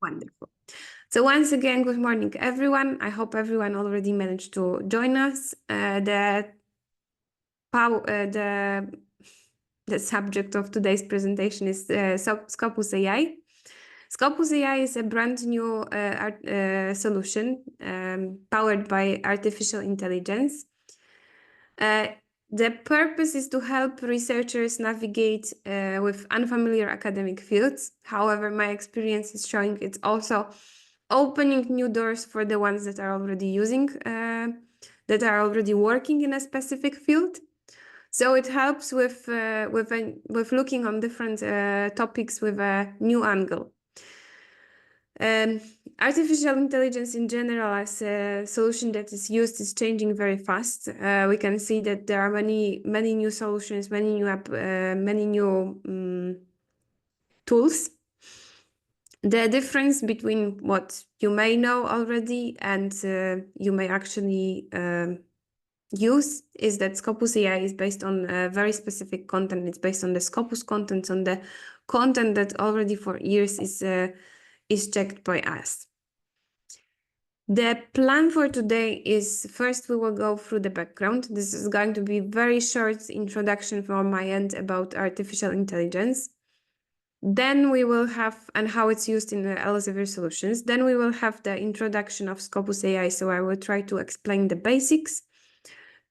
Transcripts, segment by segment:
Wonderful. So once again, good morning, everyone. I hope everyone already managed to join us. The subject of today's presentation is Scopus AI. Scopus AI is a brand new solution powered by artificial intelligence. The purpose is to help researchers navigate with unfamiliar academic fields. However, my experience is showing it's also opening new doors for the ones that are already that are already working in a specific field. So it helps with looking on different topics with a new angle. Artificial intelligence in general as a solution that is used is changing very fast. We can see that there are many new solutions, many new tools. The difference between what you may know already and you may actually use is that Scopus AI is based on very specific content. It's based on the Scopus content, on the content that already for years is checked by us. The plan for today is first we will go through the background. This is going to be a very short introduction from my end about artificial intelligence. Then we will have, and how it's used in the Elsevier solutions. Then we will have the introduction of Scopus AI, so I will try to explain the basics.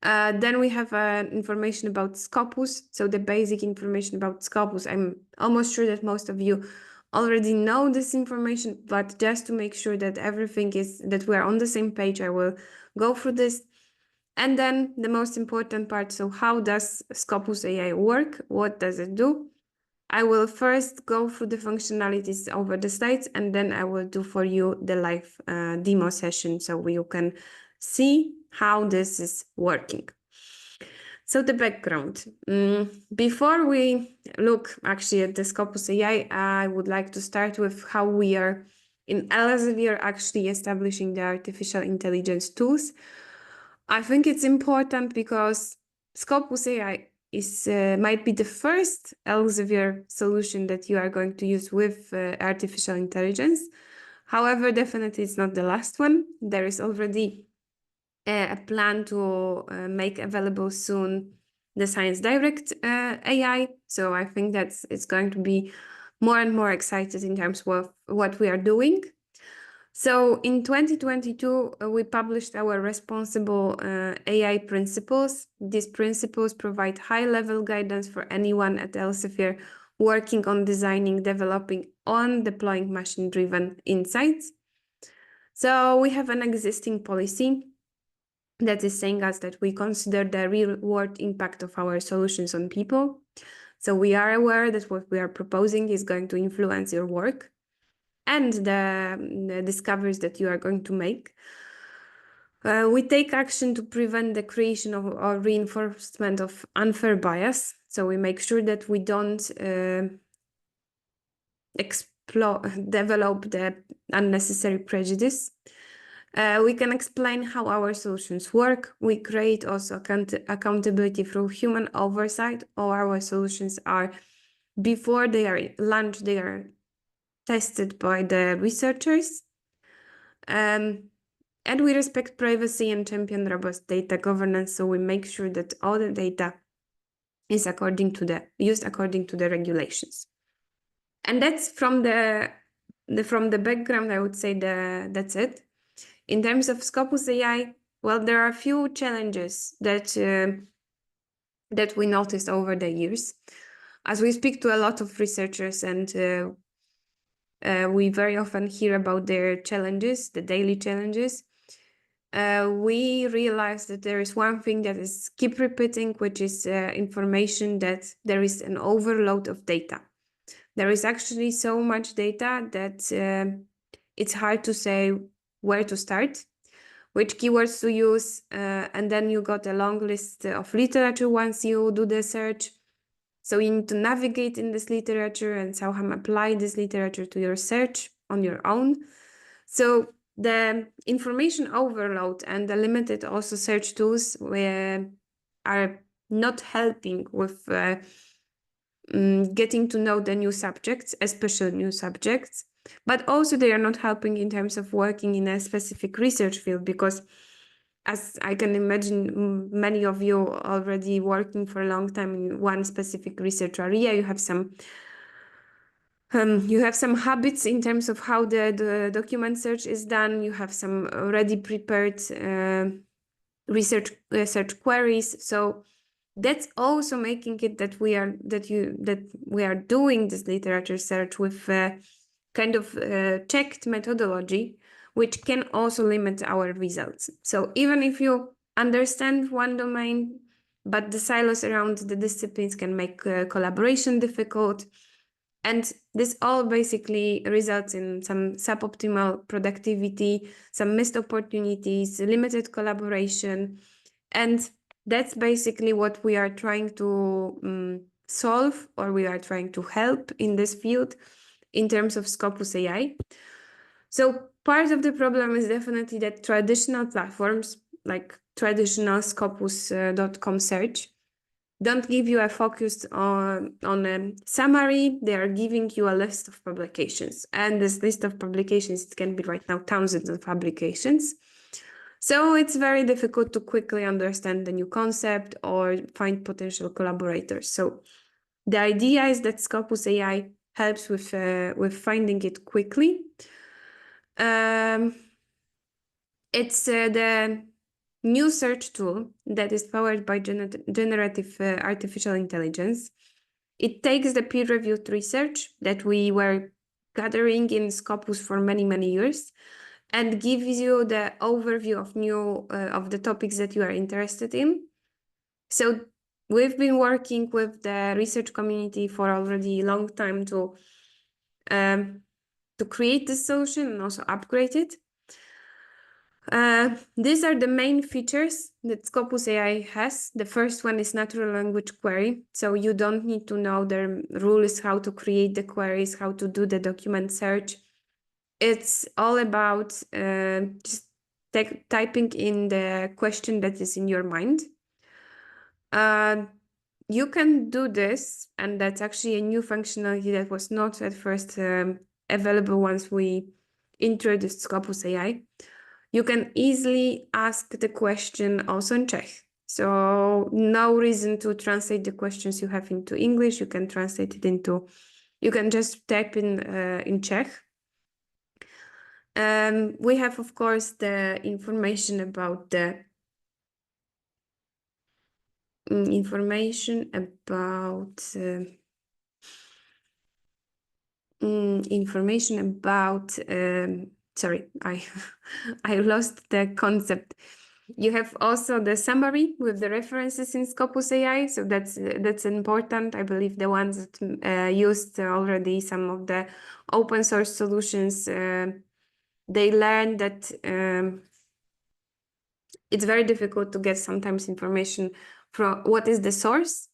Then we have information about Scopus, so the basic information about Scopus. I'm almost sure that most of you already know this information, but just to make sure that everything is, that we're on the same page, I will go through this. And then the most important part, so how does Scopus AI work? What does it do? I will first go through the functionalities over the slides, and then I will do for you the live demo session so you can see how this is working. So the background. Before we look actually at the Scopus AI, I would like to start with how we are in Elsevier actually establishing the artificial intelligence tools. I think it's important because Scopus AI is might be the first Elsevier solution that you are going to use with artificial intelligence. However, definitely it's not the last one. There is already a plan to make available soon the Science Direct AI. So I think it's going to be more and more excited in terms of what we are doing. So in 2022, we published our responsible AI principles. These principles provide high-level guidance for anyone at Elsevier working on designing, developing, on deploying machine-driven insights. So we have an existing policy that is saying us that we consider the real-world impact of our solutions on people. So we are aware that what we are proposing is going to influence your work and the discoveries that you are going to make. We take action to prevent the creation of or reinforcement of unfair bias. So we make sure that we don't develop the unnecessary prejudice. We can explain how our solutions work. We create also accountability through human oversight. All our solutions are, before they are launched, they are tested by the researchers. And we respect privacy and champion robust data governance. So we make sure that all the data is used according to the regulations. And that's from the background, I would say that's it. In terms of Scopus AI, well, there are a few challenges that we noticed over the years. As we speak to a lot of researchers and we very often hear about their challenges, the daily challenges, we realize that there is one thing that is keep repeating, which is information that there is an overload of data. There is actually so much data that it's hard to say where to start, which keywords to use, and then you got a long list of literature once you do the search. So you need to navigate in this literature and somehow apply this literature to your search on your own. So the information overload and the limited also search tools are not helping with getting to know the new subjects, especially new subjects, but also they are not helping in terms of working in a specific research field, because as I can imagine, many of you already working for a long time in one specific research area, you have some habits in terms of how the document search is done. You have some already prepared research queries. So that's also making it that we are doing this literature search with kind of checked methodology, which can also limit our results. So even if you understand one domain, but the silos around the disciplines can make collaboration difficult. And this all basically results in some suboptimal productivity, some missed opportunities, limited collaboration. And that's basically what we are trying to solve, or we are trying to help in this field in terms of Scopus AI. So part of the problem is definitely that traditional platforms like traditional Scopus.com search don't give you a focus on a summary. They are giving you a list of publications. And this list of publications, it can be right now thousands of publications. So it's very difficult to quickly understand the new concept or find potential collaborators. So the idea is that Scopus AI helps with finding it quickly. It's the new search tool that is powered by generative artificial intelligence. It takes the peer-reviewed research that we were gathering in Scopus for many, many years and gives you the overview of the topics that you are interested in. So we've been working with the research community for already a long time to create this solution and also upgrade it. These are the main features that Scopus AI has. The first one is natural language query. So you don't need to know the rules, how to create the queries, how to do the document search. It's all about just typing in the question that is in your mind. You can do this, and that's actually a new functionality that was not at first available once we introduced Scopus AI. You can easily ask the question also in Czech. So no reason to translate the questions you have into English. You can translate it into, you can just type in Czech. We have, of course, the information about the sorry, I lost the concept. You have also the summary with the references in Scopus AI, so that's important. I believe the ones that used already some of the open source solutions, they learned that it's very difficult to get sometimes information from what is the source.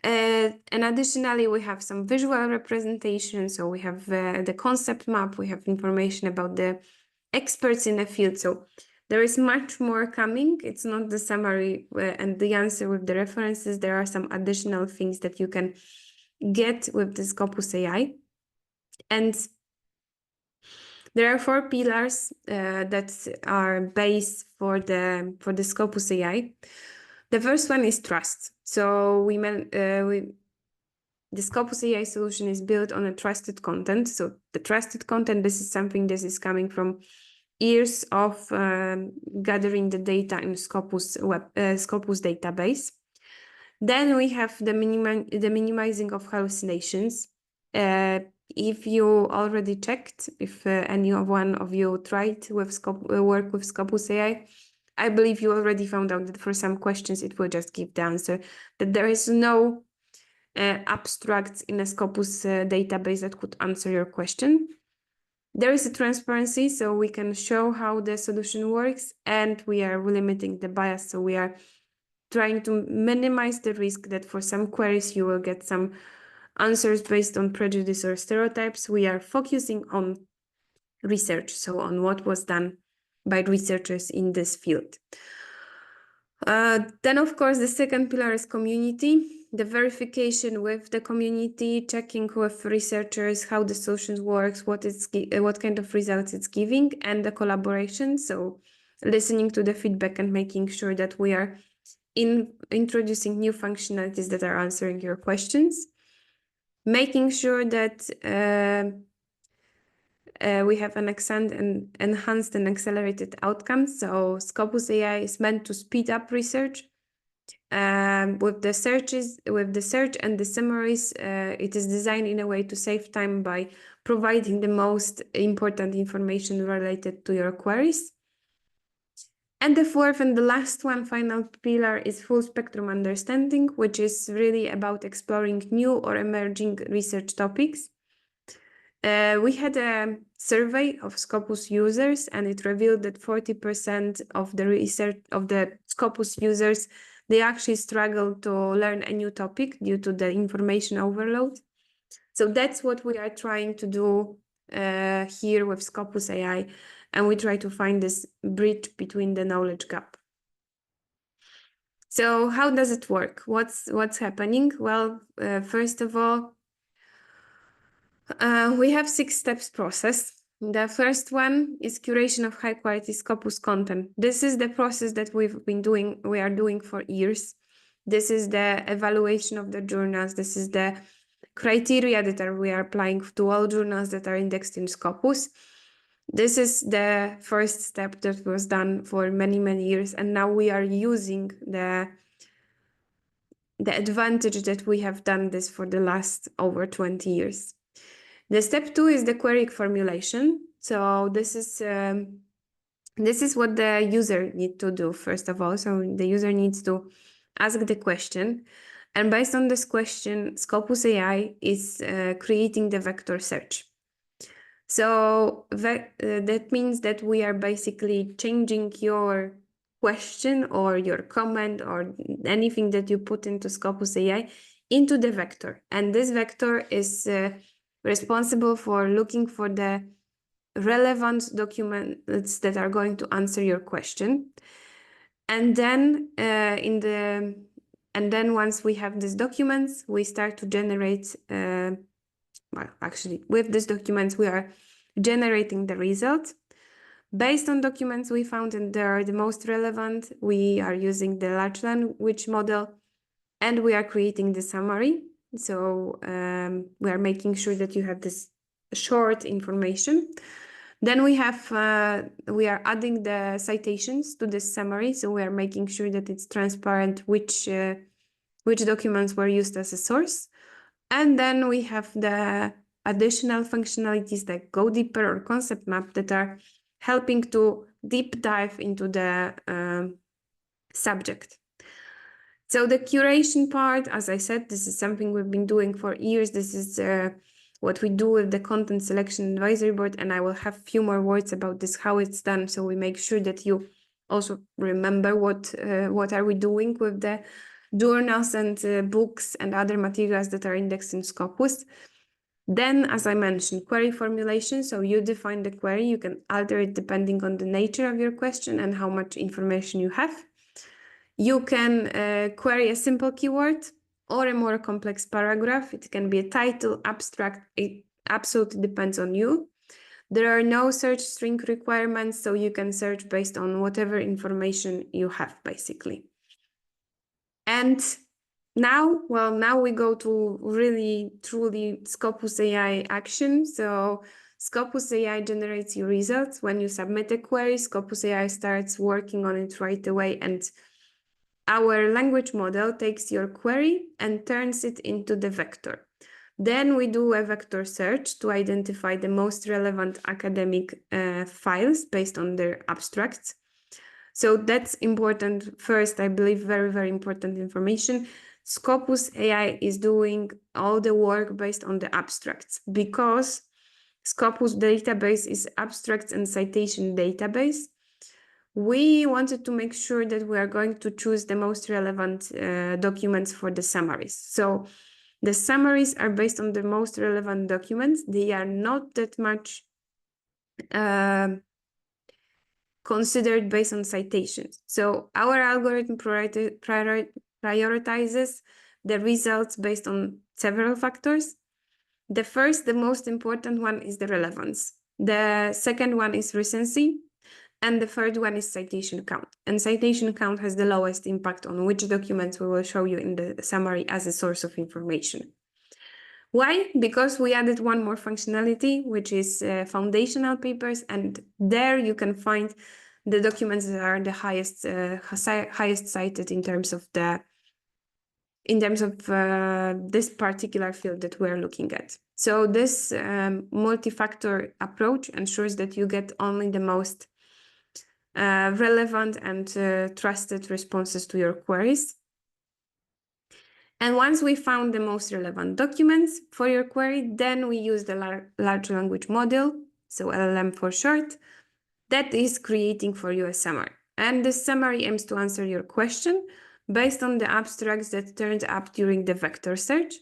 And additionally, we have some visual representation. So we have the concept map, we have information about the experts in the field. So there is much more coming. It's not the summary and the answer with the references. There are some additional things that you can get with the Scopus AI. And there are 4 pillars that are base for the Scopus AI. The first one is trust. So the Scopus AI solution is built on a trusted content. So the trusted content, this is something that is coming from years of gathering the data in Scopus database. Then we have the minimizing of hallucinations. If you already checked, if any one of you tried with work with Scopus AI, I believe you already found out that for some questions it will just give the answer, that there is no abstracts in a Scopus database that could answer your question. There is a transparency, so we can show how the solution works, and we are limiting the bias. So we are trying to minimize the risk that for some queries you will get some answers based on prejudice or stereotypes. We are focusing on research, so on what was done by researchers in this field. Then, of course, the second pillar is community. the verification with the community, checking with researchers how the solution works, what kind of results it's giving, and the collaboration. So listening to the feedback and making sure that we are introducing new functionalities that are answering your questions, making sure that we have an enhanced and accelerated outcomes. So Scopus AI is meant to speed up research. With the search and the summaries, it is designed in a way to save time by providing the most important information related to your queries. And the fourth and the last one, final pillar, is full spectrum understanding, which is really about exploring new or emerging research topics. We had a survey of Scopus users, and it revealed that 40% of the Scopus users, they actually struggle to learn a new topic due to the information overload. So that's what we are trying to do here with Scopus AI, and we try to find this bridge between the knowledge gap. So how does it work? What's happening? Well, first of all, we have 6 steps process. The first one is curation of high quality Scopus content. This is the process that we are doing for years. This is the evaluation of the journals. This is the criteria that we are applying to all journals that are indexed in Scopus. This is the first step that was done for many, many years. And now we are using the advantage that we have done this for the last over 20 years. The step 2 is the query formulation. So this is what the user needs to do, first of all. So the user needs to ask the question. And based on this question, Scopus AI is creating the vector search. So that means that we are basically changing your question or your comment or anything that you put into Scopus AI into the vector. And this vector is responsible for looking for the relevant documents that are going to answer your question. And then once we have these documents, we start to generate, well, actually, with these documents, we are generating the results. Based on documents we found and they are the most relevant, we are using the large language model and we are creating the summary. So we are making sure that you have this short information. Then we are adding the citations to this summary. So we are making sure that it's transparent which documents were used as a source. And then we have the additional functionalities like Go Deeper or Concept Map that are helping to deep dive into the subject. So the curation part, as I said, this is something we've been doing for years. This is what we do with the Content Selection Advisory Board, and I will have a few more words about this, how it's done, so we make sure that you also remember what are we doing with the journals and books and other materials that are indexed in Scopus. Then, as I mentioned, query formulation. So you define the query. You can alter it depending on the nature of your question and how much information you have. You can query a simple keyword or a more complex paragraph. It can be a title, abstract. It absolutely depends on you. There are no search string requirements, so you can search based on whatever information you have, basically. And now we go to really, truly Scopus AI action. So Scopus AI generates your results. When you submit a query, Scopus AI starts working on it right away. And our language model takes your query and turns it into the vector. Then we do a vector search to identify the most relevant academic files based on their abstracts. So that's important. First, I believe very, very important information. Scopus AI is doing all the work based on the abstracts because Scopus database is abstracts and citation database. We wanted to make sure that we are going to choose the most relevant documents for the summaries. So the summaries are based on the most relevant documents. They are not that much considered based on citations. So our algorithm prioritizes the results based on several factors. The first, the most important one is the relevance. The second one is recency. And the third one is citation count. And citation count has the lowest impact on which documents we will show you in the summary as a source of information. Why? Because we added one more functionality, which is foundational papers, and there you can find the documents that are the highest cited in terms of this particular field that we're looking at. So this multi-factor approach ensures that you get only the most relevant and trusted responses to your queries. And once we found the most relevant documents for your query, then we use the large language model, so LLM for short, that is creating for you a summary. And this summary aims to answer your question based on the abstracts that turned up during the vector search.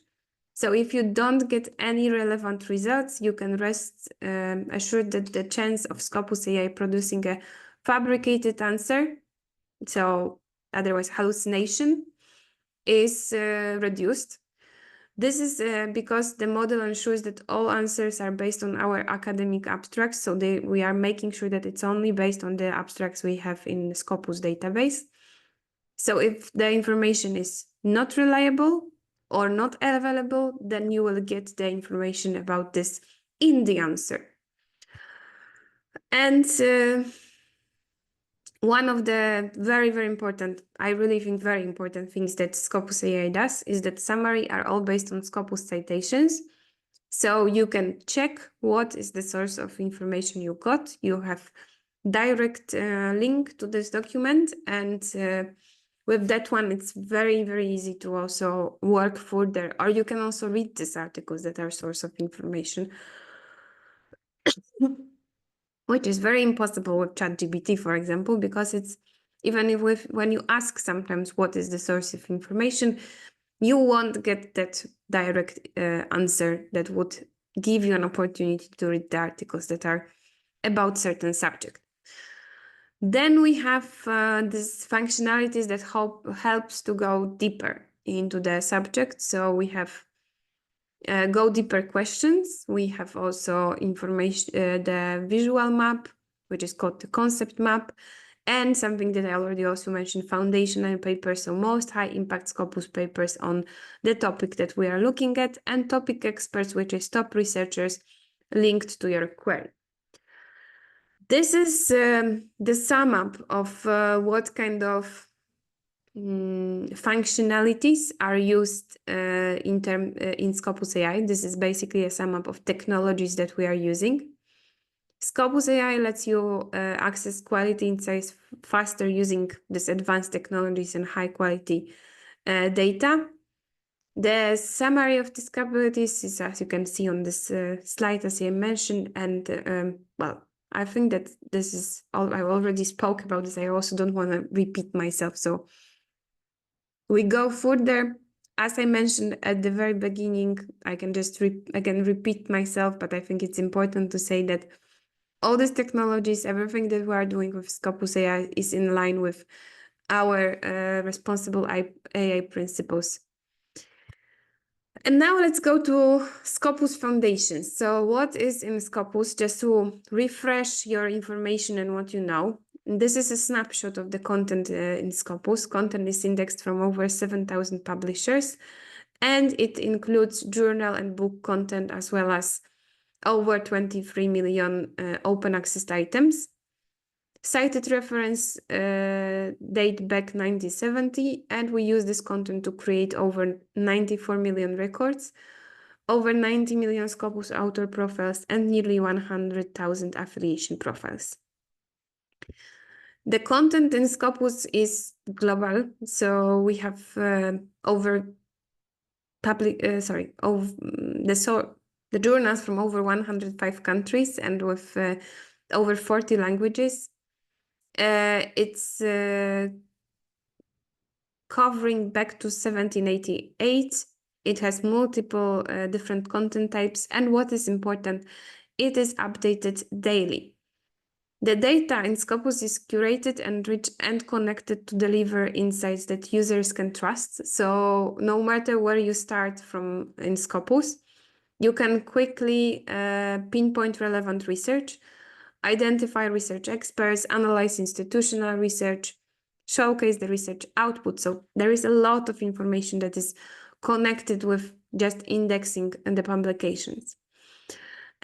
So if you don't get any relevant results, you can rest assured that the chance of Scopus AI producing a fabricated answer, so otherwise hallucination, is reduced. This is because the model ensures that all answers are based on our academic abstracts, so we are making sure that it's only based on the abstracts we have in the Scopus database. So if the information is not reliable or not available, then you will get the information about this in the answer. And one of the very, very important, I really think very important things that Scopus AI does is that summary are all based on Scopus citations. So you can check what is the source of information you got. You have direct link to this document, and with that one, it's very, very easy to also work further. Or you can also read these articles that are source of information, which is very impossible with ChatGPT, for example, because it's even if when you ask sometimes what is the source of information, you won't get that direct answer that would give you an opportunity to read the articles that are about certain subject. Then we have these functionalities that helps to go deeper into the subject. So we have go deeper questions. We have also information, the visual map, which is called the concept map, and something that I already also mentioned, foundational papers, so most high impact Scopus papers on the topic that we are looking at, and topic experts, which is top researchers linked to your query. This is the sum up of what kind of functionalities are used in Scopus AI. This is basically a sum up of technologies that we are using. Scopus AI lets you access quality insights faster using these advanced technologies and high quality data. The summary of these capabilities is, as you can see on this slide, as I mentioned, and well, I think that this is all. I already spoke about this. I also don't want to repeat myself, so we go further. As I mentioned at the very beginning, I can just again repeat myself, but I think it's important to say that all these technologies, everything that we are doing with Scopus AI is in line with our responsible AI principles. And now let's go to Scopus Foundation. So what is in Scopus, just to refresh your information and what you know. This is a snapshot of the content in Scopus. Content is indexed from over 7,000 publishers, and it includes journal and book content as well as over 23 million open access items. Cited reference date back 1970, and we use this content to create over 94 million records, over 90 million Scopus author profiles, and nearly 100,000 affiliation profiles. The content in Scopus is global, so we have the journals from over 105 countries and with over 40 languages. It's covering back to 1788. It has multiple different content types, and what is important, it is updated daily. The data in Scopus is curated, enriched, and connected to deliver insights that users can trust. So no matter where you start from in Scopus, you can quickly pinpoint relevant research, identify research experts, analyze institutional research, showcase the research output. So there is a lot of information that is connected with just indexing and the publications.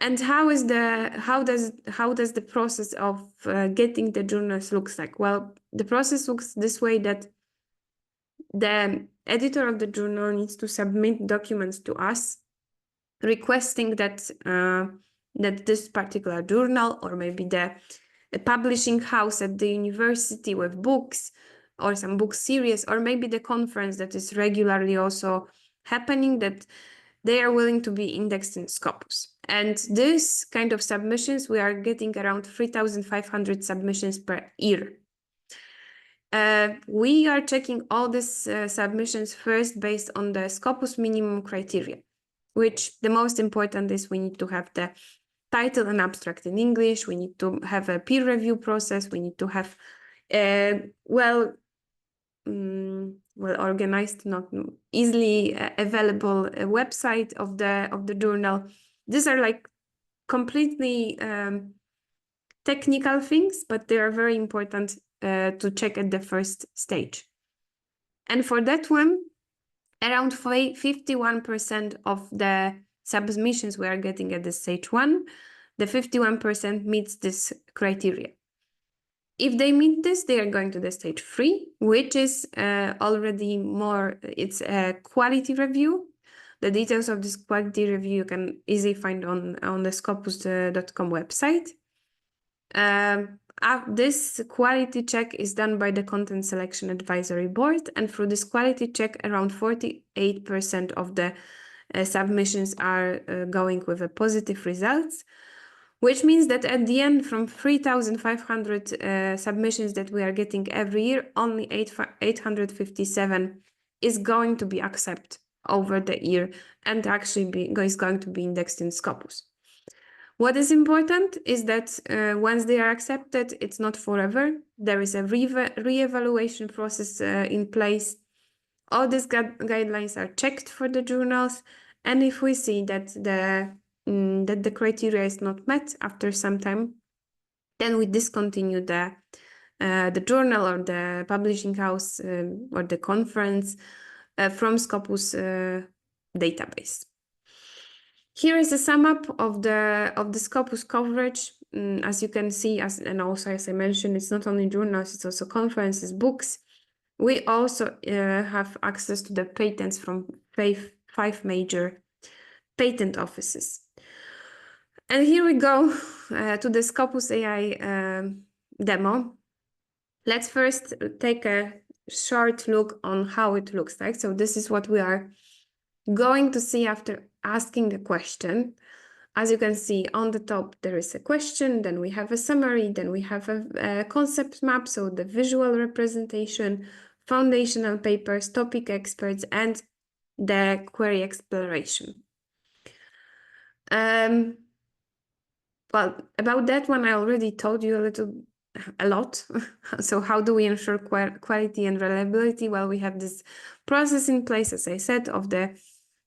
And how does the process of getting the journals looks like? Well, the process looks this way, that the editor of the journal needs to submit documents to us, requesting that that this particular journal, or maybe the publishing house at the university with books or some book series, or maybe the conference that is regularly also happening, that they are willing to be indexed in Scopus. And this kind of submissions, we are getting around 3,500 submissions per year. We are checking all these submissions first based on the Scopus minimum criteria, which the most important is we need to have the title and abstract in English, we need to have a peer review process, we need to have well organized, not easily available website of the journal. These are like completely technical things, but they are very important to check at the first stage. And for that one, around 51% of the submissions we are getting at the stage 1, the 51% meets this criteria. If they meet this, they are going to the stage 3, which is already more, it's a quality review. The details of this quality review you can easily find on the scopus.com website. This quality check is done by the Content Selection Advisory Board, and through this quality check, around 48% of the submissions are going with a positive results, which means that at the end, from 3,500 submissions that we are getting every year, only 857 is going to be accepted over the year and actually is going to be indexed in Scopus. What is important is that once they are accepted, it's not forever. There is a re-evaluation process in place. All these guidelines are checked for the journals, and if we see that the criteria is not met after some time, then we discontinue the journal or the publishing house or the conference from Scopus database. Here is a sum up of the Scopus coverage. As you can see, and also as I mentioned, it's not only journals, it's also conferences, books. We also have access to the patents from 5 major patent offices. And here we go to the Scopus AI demo. Let's first take a short look on how it looks like. So this is what we are going to see after asking the question. As you can see on the top, there is a question, then we have a summary, then we have a concept map, so the visual representation, foundational papers, topic experts, and the query exploration. Well, about that one, I already told you a lot. So how do we ensure quality and reliability? Well, we have this process in place, as I said, of the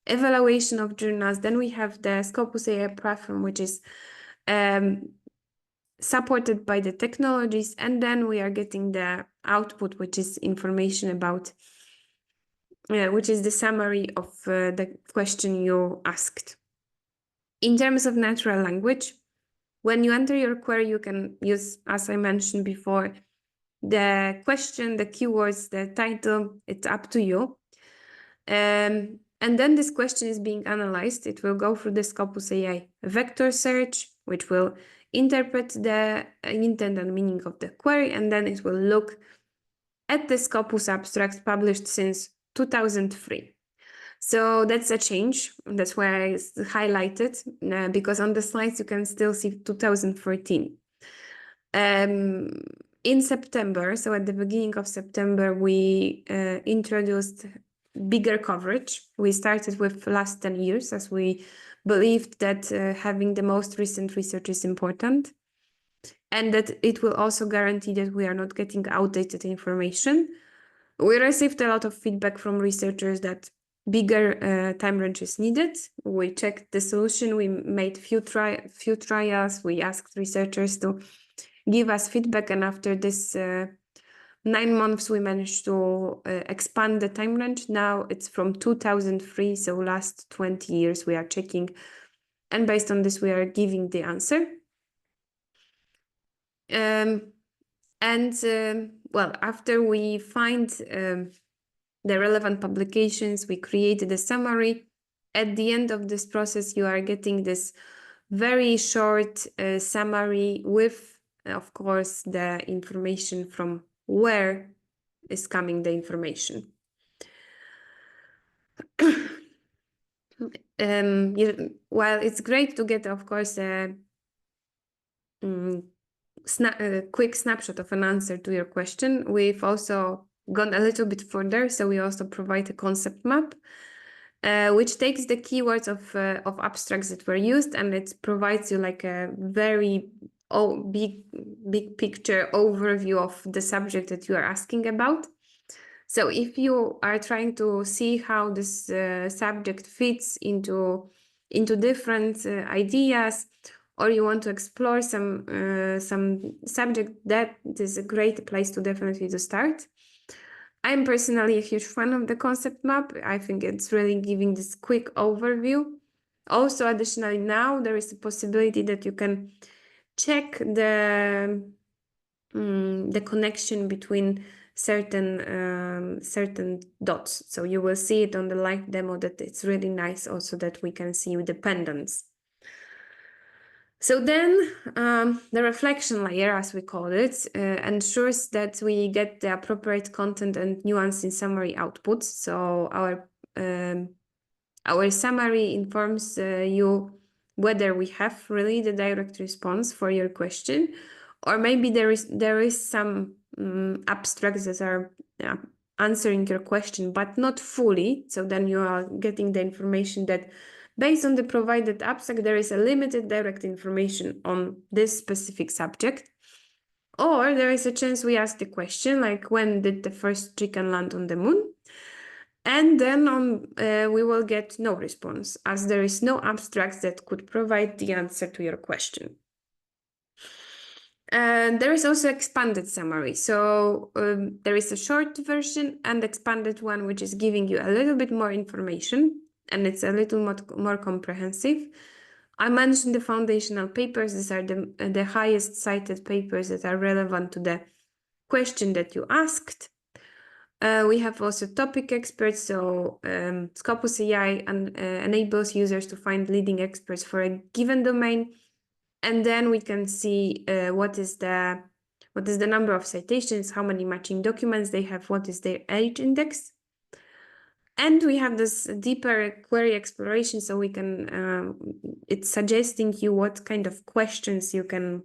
evaluation of journals. Then we have the Scopus AI platform, which is supported by the technologies, and then we are getting the output, which is information about, which is the summary of the question you asked. In terms of natural language, when you enter your query, you can use, as I mentioned before, the question, the keywords, the title, it's up to you. And then this question is being analyzed. It will go through the Scopus AI vector search, which will interpret the intent and meaning of the query, and then it will look at the Scopus abstracts published since 2003. So that's a change. That's why I highlighted, because on the slides you can still see 2013. In September, so at the beginning of September, we introduced bigger coverage. We started with last 10 years as we believed that having the most recent research is important. and that it will also guarantee that we are not getting outdated information. We received a lot of feedback from researchers that bigger time range is needed. We checked the solution, we made few trials, we asked researchers to give us feedback, and after this 9 months we managed to expand the time range. Now it's from 2003, so last 20 years we are checking, and based on this we are giving the answer. Well, after we find the relevant publications, we created a summary. At the end of this process, you are getting this very short summary with, of course, the information from where is coming the information. While it's great to get, of course, a quick snapshot of an answer to your question, we've also gone a little bit further. So we also provide a concept map, which takes the keywords of abstracts that were used, and it provides you like a very big picture overview of the subject that you are asking about. So if you are trying to see how this subject fits into different ideas, or you want to explore some subject, that is a great place to definitely to start. I'm personally a huge fan of the concept map. I think it's really giving this quick overview. Also, additionally, now there is a possibility that you can check the connection between certain dots. So you will see it on the live demo that it's really nice also that we can see dependence. So then the reflection layer, as we call it, ensures that we get the appropriate content and nuance in summary outputs. So our summary informs you whether we have really the direct response for your question, or maybe there is some abstracts that are answering your question, but not fully. So then you are getting the information that based on the provided abstract, there is a limited direct information on this specific subject. Or there is a chance we ask the question, like, when did the first chicken land on the moon? And then we will get no response, as there is no abstracts that could provide the answer to your question. There is also expanded summary. So there is a short version and expanded one, which is giving you a little bit more information, and it's a little more comprehensive. I mentioned the foundational papers. These are the highest cited papers that are relevant to the question that you asked. We have also topic experts. So Scopus AI enables users to find leading experts for a given domain. And then we can see what is the number of citations, how many matching documents they have, what is their age index. And we have this deeper query exploration, so we can, it's suggesting you what kind of questions you can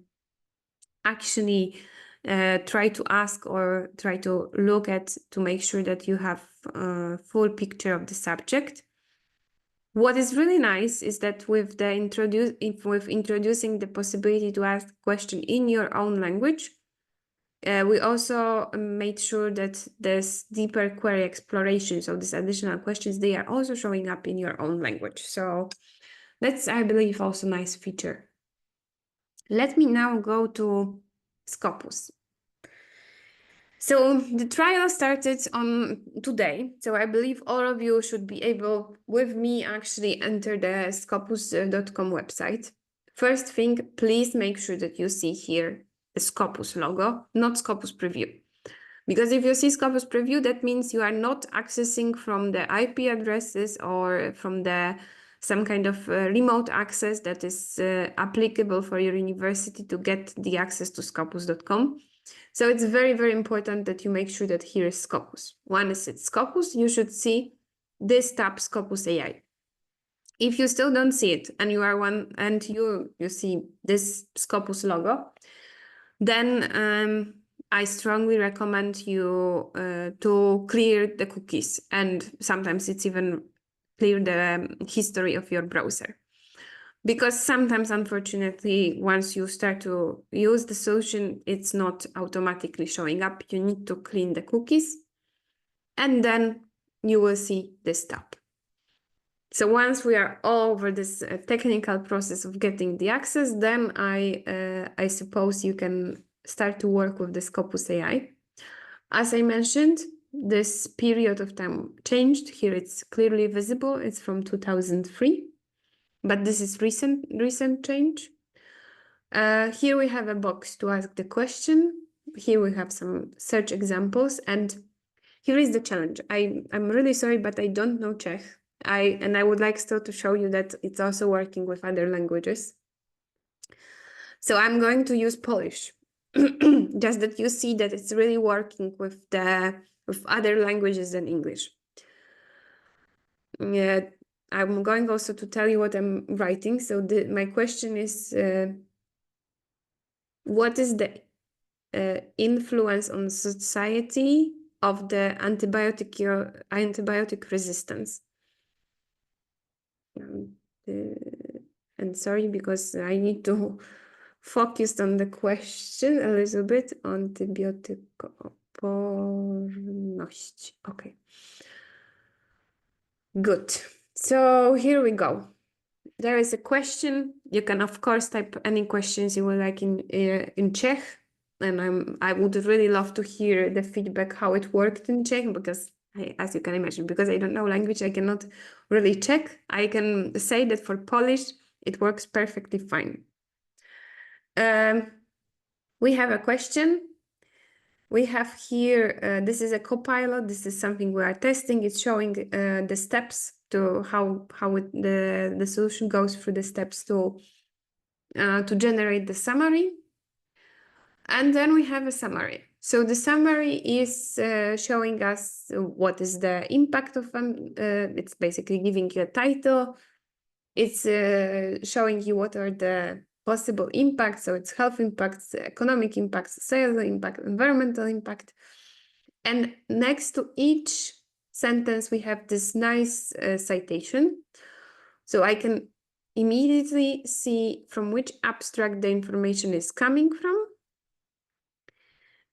actually try to ask or try to look at to make sure that you have a full picture of the subject. What is really nice is that with introducing the possibility to ask a question in your own language, we also made sure that there's deeper query exploration. So these additional questions, they are also showing up in your own language. So that's, I believe, also a nice feature. Let me now go to Scopus. So the trial started on today. So I believe all of you should be able, with me, actually enter the Scopus.com website. First thing, please make sure that you see here the Scopus logo, not Scopus Preview. Because if you see Scopus Preview, that means you are not accessing from the IP addresses or from some kind of remote access that is applicable for your university to get the access to Scopus.com. So it's very, very important that you make sure that here is Scopus. Once it's Scopus, you should see this tab, Scopus AI. If you still don't see it and you are you see this Scopus logo, then I strongly recommend you to clear the cookies, and sometimes it's even clear the history of your browser. because sometimes, unfortunately, once you start to use the solution, it's not automatically showing up. You need to clean the cookies, and then you will see this tab. So once we are all over this technical process of getting the access, then I suppose you can start to work with the Scopus AI. As I mentioned, this period of time changed. Here it's clearly visible. It's from 2003, but this is recent change. Here we have a box to ask the question. Here we have some search examples, and here is the challenge. I'm really sorry, but I don't know Czech. I would like still to show you that it's also working with other languages. So I'm going to use Polish, just that you see that it's really working with other languages than English. Yeah, I'm going also to tell you what I'm writing. So my question is, what is the influence on society of the antibiotic resistance? And sorry, because I need to focus on the question a little bit. Antybiotykoporność. Okay. Good. So here we go. There is a question. You can, of course, type any questions you would like in Czech. And I would really love to hear the feedback, how it worked in Czech, because as you can imagine, because I don't know language, I cannot really check. I can say that for Polish, it works perfectly fine. We have a question. We have here, this is a copilot. This is something we are testing. It's showing the steps to how the solution goes through the steps to generate the summary. And then we have a summary. So the summary is showing us what is the impact of it's basically giving you a title. It's showing you what are the possible impacts. So it's health impacts, economic impacts, social impact, environmental impact. And next to each sentence, we have this nice citation. So I can immediately see from which abstract the information is coming from.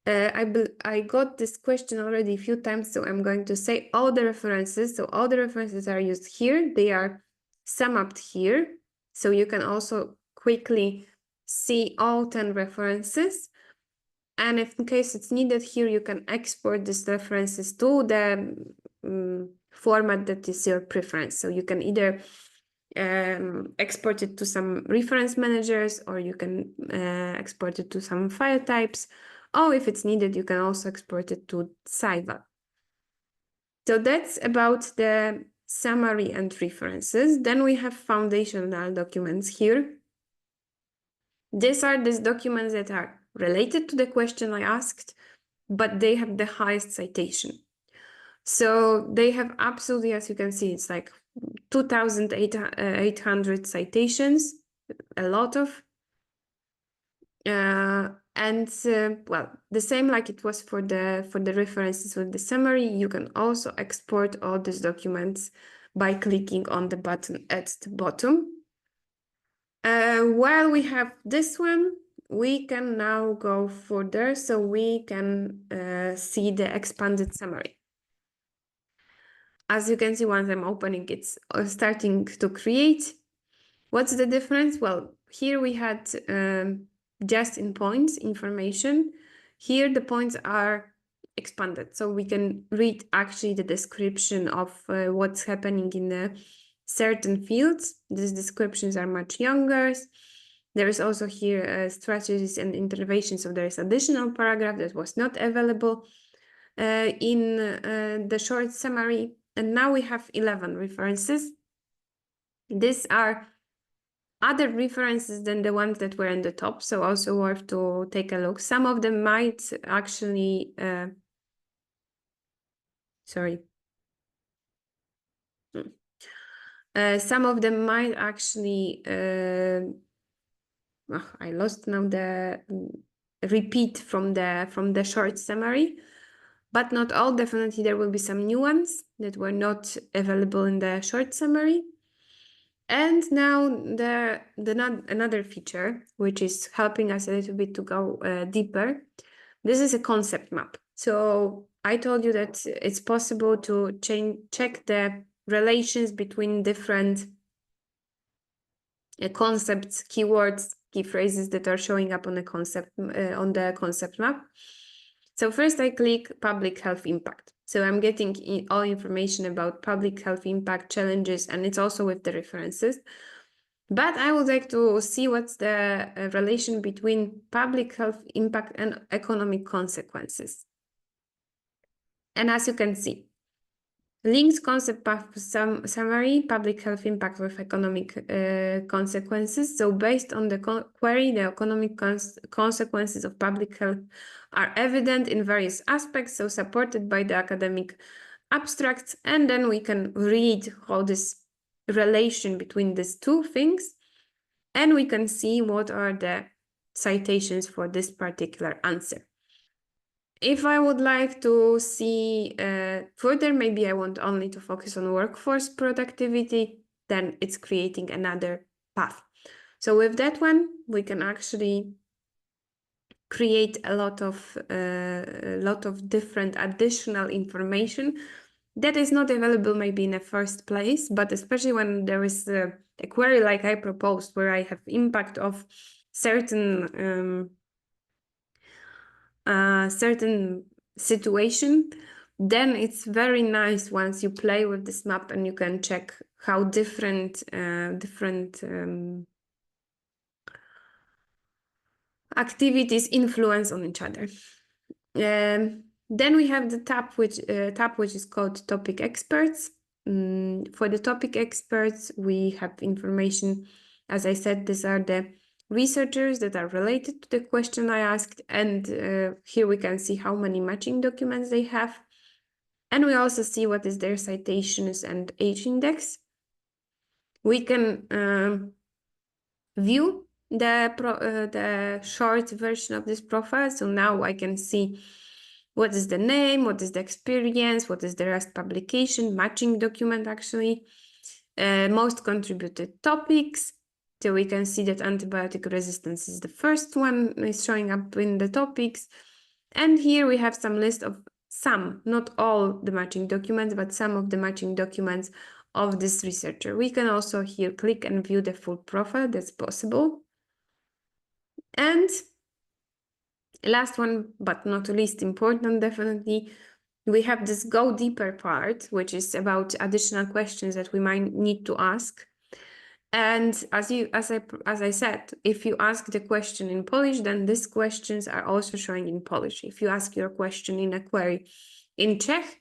I got this question already a few times, so I'm going to say all the references. So all the references are used here. They are summed up here. So you can also quickly see all 10 references. And if in case it's needed here, you can export these references to the format that is your preference. So you can either export it to some reference managers, or you can export it to some file types. Or if it's needed, you can also export it to Saiva. So that's about the summary and references. Then we have foundational documents here. These are these documents that are related to the question I asked, but they have the highest citation. So they have absolutely, as you can see, it's like 2,800 citations, a lot of. Well, the same like it was for the references with the summary, you can also export all these documents by clicking on the button at the bottom. While we have this one, we can now go further, so we can see the expanded summary. As you can see, once I'm opening, it's starting to create. What's the difference? Well, here we had just in points information. Here the points are expanded, so we can read actually the description of what's happening in the certain fields. These descriptions are much younger. There is also here strategies and interventions, so there is additional paragraph that was not available in the short summary. And now we have 11 references. These are other references than the ones that were in the top, so also worth to take a look. Some of them might actually, some of them might actually, I lost now the repeat from the short summary, but not all. Definitely there will be some new ones that were not available in the short summary. And now another feature, which is helping us a little bit to go deeper. This is a concept map. So I told you that it's possible to check the relations between different concepts, keywords, key phrases that are showing up on the concept map. So first I click public health impact. So I'm getting all information about public health impact challenges, and it's also with the references. But I would like to see what's the relation between public health impact and economic consequences. And as you can see, linked concept path summary, public health impact with economic consequences. So based on the query, the economic consequences of public health are evident in various aspects, so supported by the academic abstracts. And then we can read how this relation between these two things, and we can see what are the citations for this particular answer. If I would like to see further, maybe I want only to focus on workforce productivity, then it's creating another path. So with that one, we can actually create a lot of different additional information that is not available maybe in the first place, but especially when there is a query like I proposed, where I have impact of certain situation, then it's very nice once you play with this map and you can check how different activities influence on each other. Then we have the tab which is called topic experts. For the topic experts, we have information. As I said, these are the researchers that are related to the question I asked, and here we can see how many matching documents they have. And we also see what is their citations and age index. We can view the short version of this profile. So now I can see what is the name, what is the experience, what is the last publication, matching document actually, most contributed topics. So we can see that antibiotic resistance is the first one, is showing up in the topics. And here we have some list of some, not all the matching documents, but some of the matching documents of this researcher. We can also here click and view the full profile, that's possible. And last one, but not least important, definitely, we have this go deeper part, which is about additional questions that we might need to ask. And as I said, if you ask the question in Polish, then these questions are also showing in Polish. If you ask your question in a query in Czech,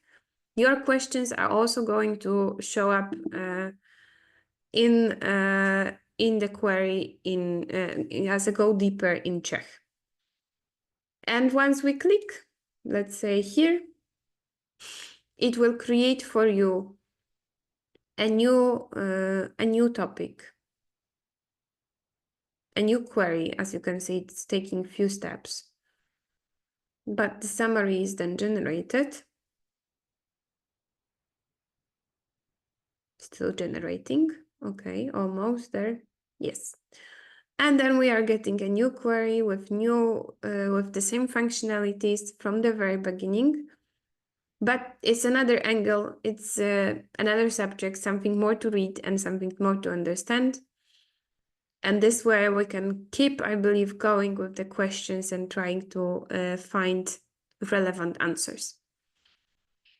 your questions are also going to show up in the query as a go deeper in Czech. And once we click, let's say here, it will create for you a new topic, a new query. As you can see, it's taking few steps, but the summary is then generated. Still generating. Okay, almost there. Yes. And then we are getting a new query with the same functionalities from the very beginning. But it's another angle, it's another subject, something more to read and something more to understand. And this way we can keep, I believe, going with the questions and trying to find relevant answers.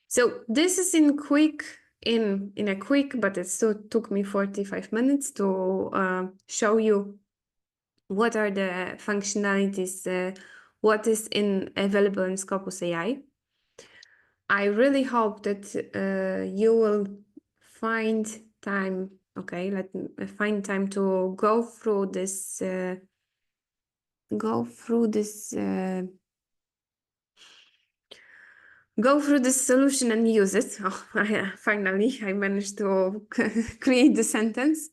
So this is in a quick, but it still took me 45 minutes to show you what are the functionalities, what is available in Scopus AI. I really hope that you will find time. Okay, let me find time to go through this. Go through this solution and use it. Oh, finally, I managed to create the sentence.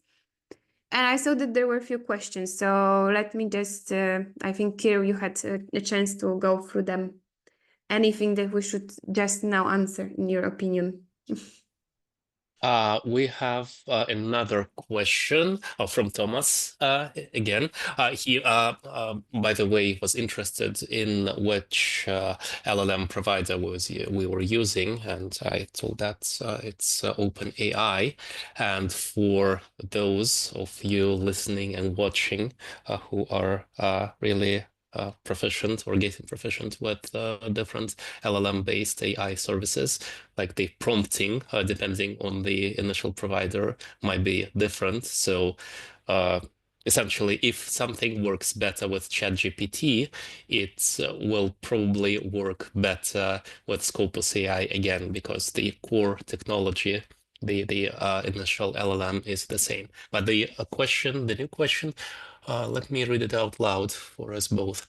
And I saw that there were a few questions. So let me just, I think, Kira, you had a chance to go through them. Anything that we should just now answer, in your opinion? We have another question from Thomas again. By the way, was interested in which LLM provider we were using, and I told that it's OpenAI. And for those of you listening and watching who are really proficient or getting proficient with different LLM-based AI services, like the prompting, depending on the initial provider, might be different. So essentially, if something works better with ChatGPT, it will probably work better with Scopus AI again, because the core technology, the initial LLM is the same. But the new question, let me read it out loud for us both.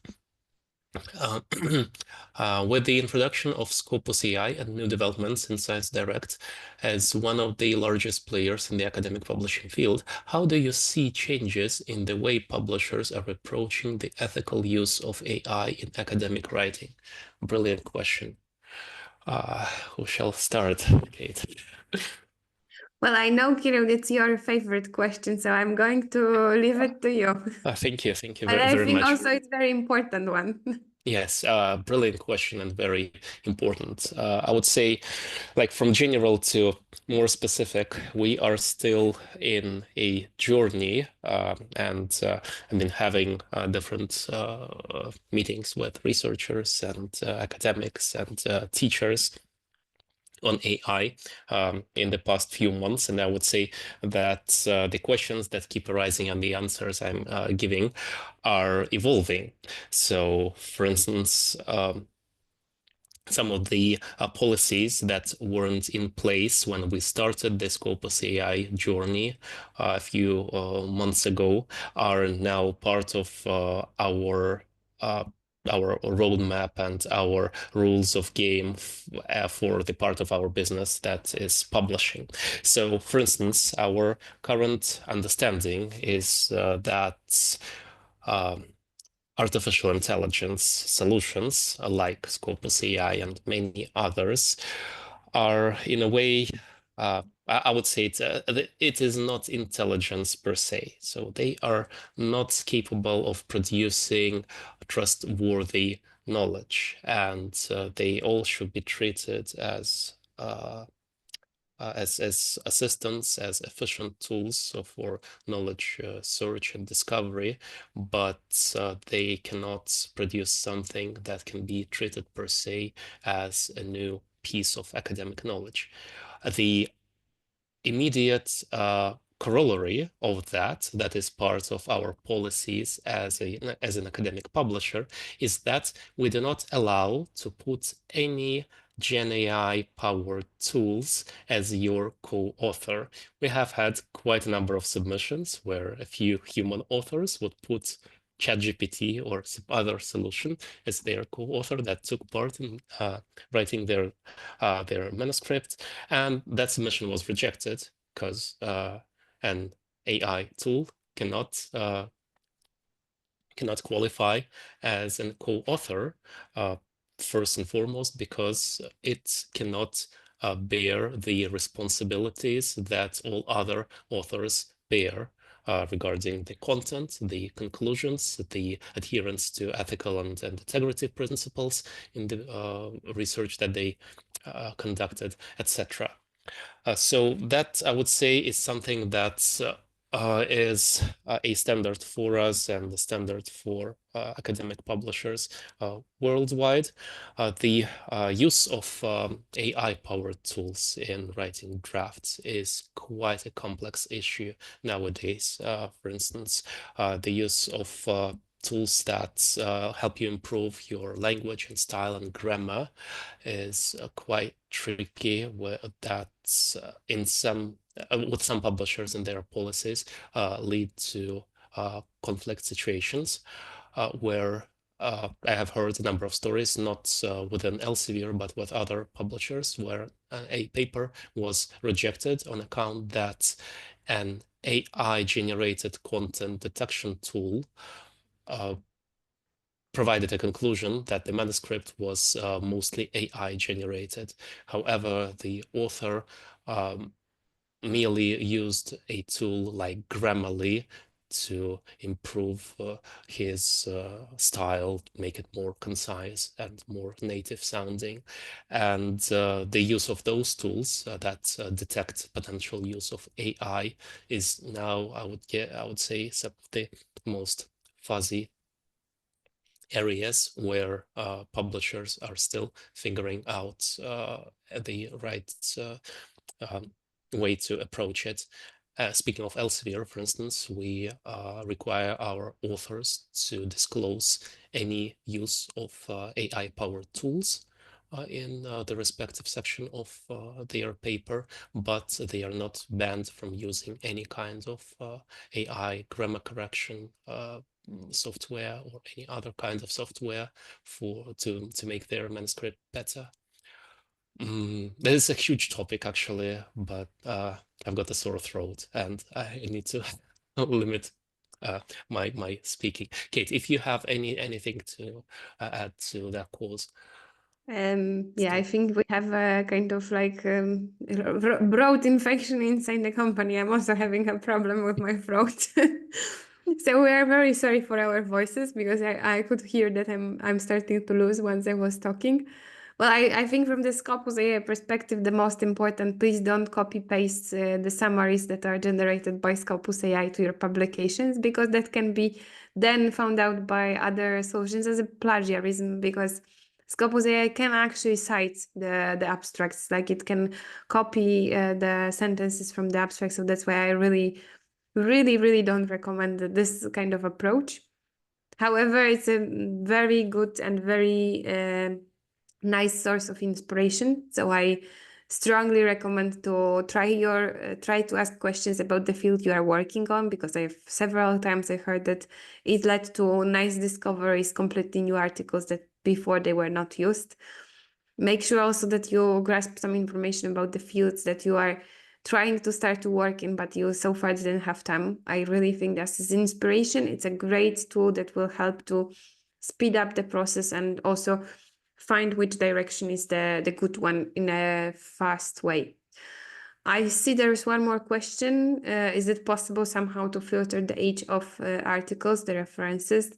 Uh, with the introduction of Scopus AI and new developments in Science Direct, as one of the largest players in the academic publishing field, how do you see changes in the way publishers are approaching the ethical use of AI in academic writing? Brilliant question. Who shall start, Kate? Well, I know, Kirill, it's your favorite question, so I'm going to leave it to you. Thank you. Thank you But very, I very think much. also it's a very important one. Yes, brilliant question and very important. I would say, like from general to more specific, we are still in a journey, and I've been having different meetings with researchers and academics and teachers on AI in the past few months, and I would say that the questions that keep arising and the answers I'm giving are evolving. So, for instance, some of the policies that weren't in place when we started the Scopus AI journey a few months ago are now part of our roadmap and our rules of game for the part of our business that is publishing. So, for instance, our current understanding is that artificial intelligence solutions like Scopus AI and many others are in a way, I would say it is not intelligence per se. So they are not capable of producing trustworthy knowledge, and they all should be treated as assistants, as efficient tools for knowledge search and discovery, but they cannot produce something that can be treated per se as a new piece of academic knowledge. The immediate corollary of that is part of our policies as an academic publisher, is that we do not allow to put any Gen AI powered tools as your co-author. We have had quite a number of submissions where a few human authors would put ChatGPT or some other solution as their co-author that took part in writing their manuscript, and that submission was rejected because an AI tool cannot qualify as a co-author, first and foremost because it cannot bear the responsibilities that all other authors bear regarding the content, the conclusions, the adherence to ethical and integrity principles in the research that they conducted, etc. So that, I would say, is something that is a standard for us and the standard for academic publishers worldwide. The use of AI-powered tools in writing drafts is quite a complex issue nowadays. For instance, the use of tools that help you improve your language and style and grammar is quite tricky with some publishers and their policies lead to conflict situations where I have heard a number of stories, not within Elsevier, but with other publishers, where a paper was rejected on account that an AI-generated content detection tool provided a conclusion that the manuscript was mostly AI generated. However, the author merely used a tool like Grammarly to improve his style, make it more concise and more native sounding. And the use of those tools that detect potential use of AI is now, I would say, some of the most fuzzy areas where publishers are still figuring out the right um, way to approach it. Speaking of Elsevier, for instance, we require our authors to disclose any use of AI-powered tools in the respective section of their paper, but they are not banned from using any kind of AI grammar correction software or any other kind of software to make their manuscript better. That is a huge topic actually, but I've got a sore throat and I need to limit my speaking. Kate, if you have anything to add to that cause. Yeah, I think we have a kind of like broad infection inside the company. I'm also having a problem with my throat. So we are very sorry for our voices because I could hear that I'm starting to lose once I was talking. Well, I think from the Scopus AI perspective, the most important, please don't copy paste the summaries that are generated by Scopus AI to your publications, because that can be then found out by other solutions as a plagiarism, because Scopus AI can actually cite the abstracts, like it can copy the sentences from the abstract. So that's why I really don't recommend this kind of approach. However, it's a very good and very nice source of inspiration. So I strongly recommend to try to ask questions about the field you are working on, because I've several times I heard that it led to nice discoveries, completely new articles that before they were not used. Make sure also that you grasp some information about the fields that you are trying to start to work in, but you so far didn't have time. I really think this is inspiration. It's a great tool that will help to speed up the process and also find which direction is the good one in a fast way. I see there's one more question. Is it possible somehow to filter the age of articles, the references?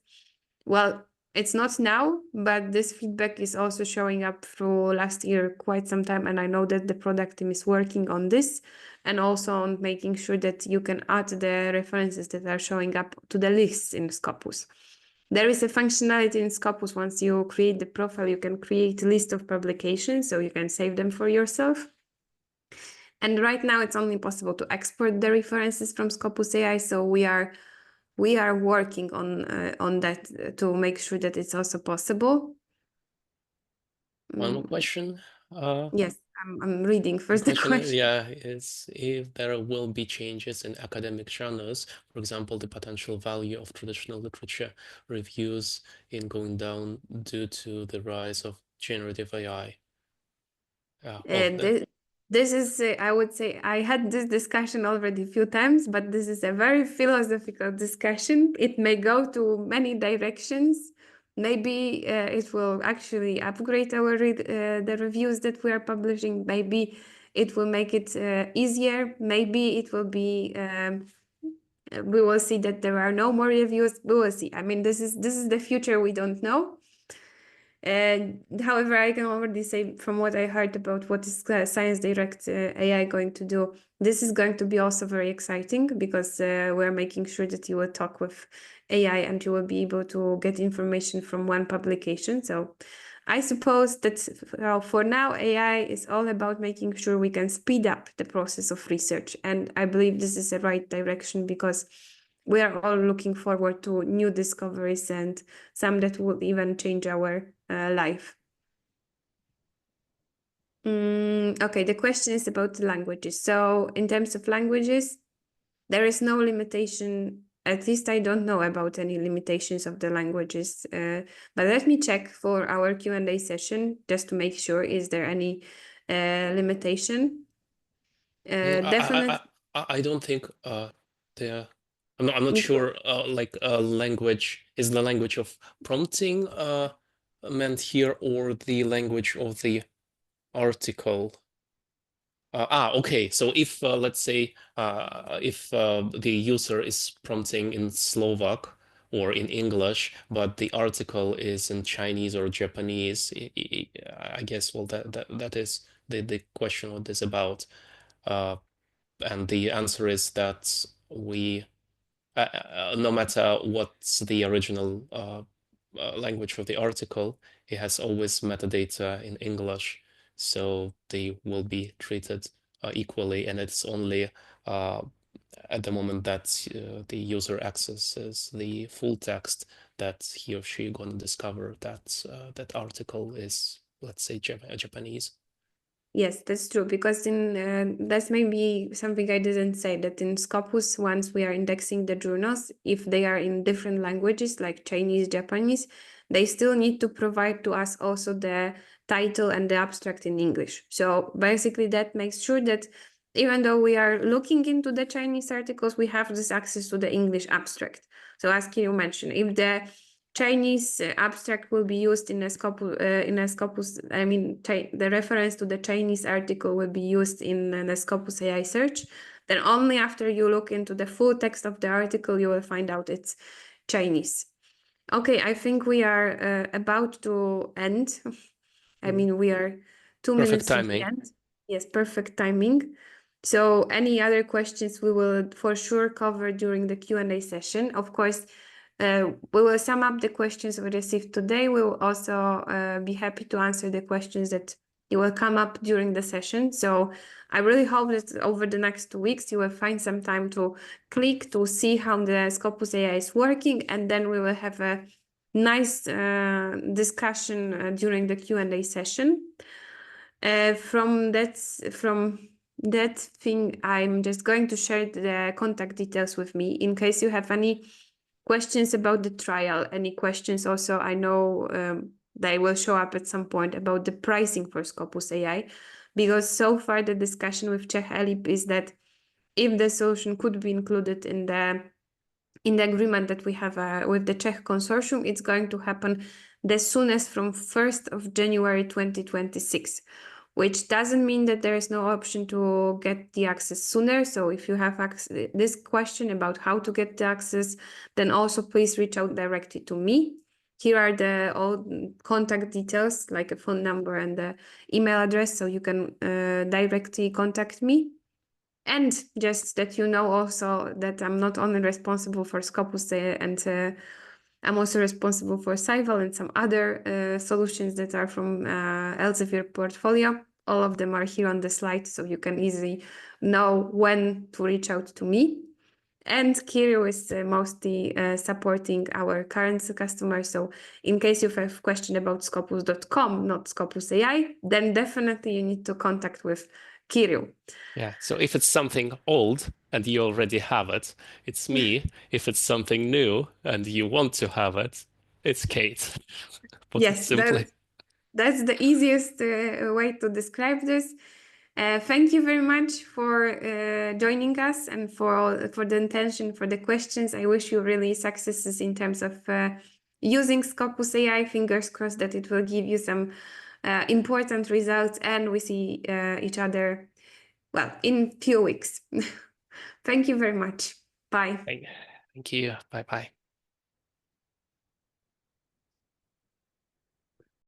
Well, it's not now, but this feedback is also showing up through last year quite some time. And I know that the product team is working on this and also on making sure that you can add the references that are showing up to the lists in Scopus. There is a functionality in Scopus. Once you create the profile, you can create a list of publications, so you can save them for yourself. And right now it's only possible to export the references from Scopus AI. So we are working on that to make sure that it's also possible. One more question. Yes, I'm reading first the question. Yeah, is if there will be changes in academic journals, for example, the potential value of traditional literature reviews in going down due to the rise of generative AI. This is, I would say, I had this discussion already a few times, but this is a very philosophical discussion. It may go to many directions. Maybe it will actually upgrade the reviews that we are publishing. Maybe it will make it easier. Maybe it will be. We will see that there are no more reviews. We will see. I mean, this is the future. We don't know. However, I can already say from what I heard about what is Science Direct AI going to do, this is going to be also very exciting, because we're making sure that you will talk with AI and you will be able to get information from one publication. So I suppose that for now, AI is all about making sure we can speed up the process of research. And I believe this is the right direction, because we are all looking forward to new discoveries and some that will even change our life. Okay, the question is about the languages. So in terms of languages, there is no limitation. At least I don't know about any limitations of the languages. But let me check for our Q&A session just to make sure, is there any limitation? Definitely. I don't think there. I'm not sure. Like language is the language of prompting meant here, or the language of the article. Okay. So if let's say if the user is prompting in Slovak or in English, but the article is in Chinese or Japanese, I guess, well, that is the question what is about. And the answer is that we, no matter what's the original language of the article, it has always metadata in English, so they will be treated equally, and it's only at the moment that the user accesses the full text that he or she going to discover that that article is, let's say, Japanese. Yes, that's true, because that's maybe something I didn't say, that in Scopus, once we are indexing the journals, if they are in different languages like Chinese, Japanese, they still need to provide to us also the title and the abstract in English. So basically that makes sure that even though we are looking into the Chinese articles, we have this access to the English abstract. So as Kirill mentioned, if the Chinese abstract will be used in a Scopus, I mean, the reference to the Chinese article will be used in the Scopus AI search, then only after you look into the full text of the article, you will find out it's Chinese. Okay, I think we are about to end. I mean, we are 2 minutes to the end. Yes, perfect timing. So any other questions we will for sure cover during the Q&A session. Of course, we will sum up the questions we received today. We will also be happy to answer the questions that you will come up during the session. So I really hope that over the next 2 weeks, you will find some time to click to see how the Scopus AI is working, and then we will have a nice discussion during the Q&A session. From that thing, I'm just going to share the contact details with me in case you have any questions about the trial, any questions also. I know they will show up at some point about the pricing for Scopus AI, because so far the discussion with Czech ELIP is that if the solution could be included in the agreement that we have with the Czech consortium, it's going to happen the soonest from 1st of January 2026. Which doesn't mean that there is no option to get the access sooner. So if you have this question about how to get the access, then also please reach out directly to me. Here are the all contact details, like a phone number and the email address, so you can directly contact me. And just that you know also that I'm not only responsible for Scopus and I'm also responsible for Cyval and some other solutions that are from Elsevier portfolio. All of them are here on the slide, so you can easily know when to reach out to me. And Kirill is mostly supporting our current customers. So in case you have a question about Scopus.com, not Scopus AI, then definitely you need to contact with Kirill. Yeah, so if it's something old and you already have it, it's me. If it's something new and you want to have it, it's Kate. Put it simply. That's the easiest way to describe this. Thank you very much for joining us and for the intention, for the questions. I wish you really successes in terms of using Scopus AI. Fingers crossed that it will give you some important results, and we see each other, well, in few weeks. Thank you very much. Bye. Thank you. Bye-bye.